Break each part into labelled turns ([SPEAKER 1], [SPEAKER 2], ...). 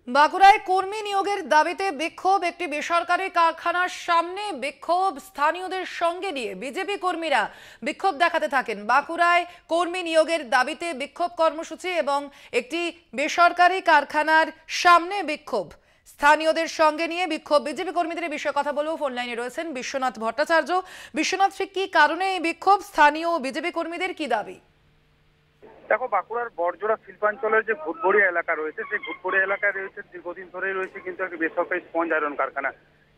[SPEAKER 1] বাঁকুড়ায় কর্মী নিয়োগের দাবিতে বিক্ষোভ। একটি বেসরকারি কারখানার সামনে বিক্ষোভ। স্থানীয়দের সঙ্গে নিয়ে বিজেপি কর্মীরা বিক্ষোভ দেখাতে থাকেন। বাঁকুড়ায় কর্মী নিয়োগের দাবিতে বিক্ষোভ কর্মসূচি এবং একটি বেসরকারি কারখানার সামনে বিক্ষোভ। স্থানীয়দের সঙ্গে নিয়ে বিক্ষোভ। বিজেপি কর্মীদের বিষয়ে কথা বলবো। ফোন লাইনে রয়েছেন বিশ্বনাথ ভট্টাচার্য। বিশ্বনাথ, কি কারণে এই বিক্ষোভ? স্থানীয় বিজেপি কর্মীদের কি দাবি?
[SPEAKER 2] দেখো, বাঁকুড়ার বড়জোড়া শিল্পাঞ্চলের যে ভুটবড়িয়া এলাকা রয়েছে, সেই ভুটবড়িয়া এলাকায় রয়েছে দীর্ঘদিন ধরেই রয়েছে কিন্তু একটি বেসরকারি স্পঞ্জ আয়রন কারখানা।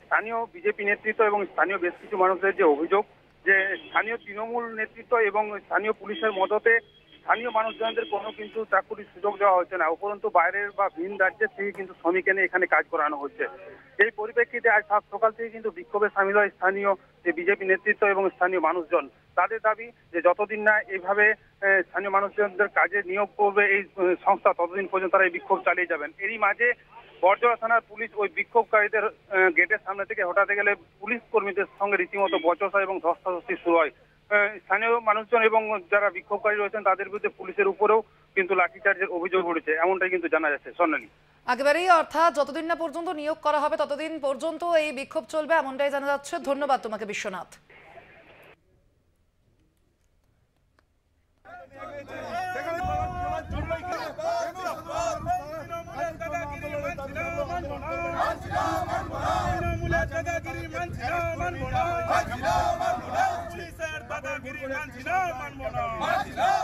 [SPEAKER 2] স্থানীয় বিজেপি নেতৃত্ব এবং স্থানীয় বেশ কিছু মানুষদের যে অভিযোগ যে স্থানীয় তৃণমূল নেতৃত্ব এবং স্থানীয় পুলিশের মদতে স্থানীয় মানুষজনদের কোনো কিন্তু চাকরির সুযোগ দেওয়া হচ্ছে না। উপরন্তু বাইরের বা ভিন রাজ্যের থেকে কিন্তু শ্রমিক এনে এখানে কাজ করানো হচ্ছে। এই পরিপ্রেক্ষিতে আজ সকাল থেকে কিন্তু বিক্ষোভে সামিল হয় স্থানীয় যে বিজেপি নেতৃত্ব এবং স্থানীয় মানুষজন। তাদের দাবি যে যতদিন না এইভাবে স্থানীয় মানুষজনদের কাজে নিয়োগ করবে এই সংস্থা, ততদিন পর্যন্ত তারা এই বিক্ষোভ চালিয়ে যাবেন। এরই মাঝে বড়জোড়া থানার পুলিশ ওই বিক্ষোভকারীদের গেটের সামনে থেকে হটাতে গেলে পুলিশ কর্মীদের সঙ্গে রীতিমতো বচসা এবং ধস্তাধস্তি শুরু হয়। স্থানীয় মানুষজন এবং যারা বিক্ষোভকারী রয়েছেন তাদের বিরুদ্ধে পুলিশের উপরেও কিন্তু লাঠিচার্জের অভিযোগ উঠেছে, এমনটাই কিন্তু জানা যাচ্ছে। স্বর্ণালী,
[SPEAKER 1] একেবারেই, অর্থাৎ যতদিন না পর্যন্ত নিয়োগ করা হবে ততদিন পর্যন্ত এই বিক্ষোভ চলবে, এমনটাই জানা যাচ্ছে। ধন্যবাদ তোমাকে বিশ্বনাথ।
[SPEAKER 3] দাদাগিরি মানছি না, মানবো না।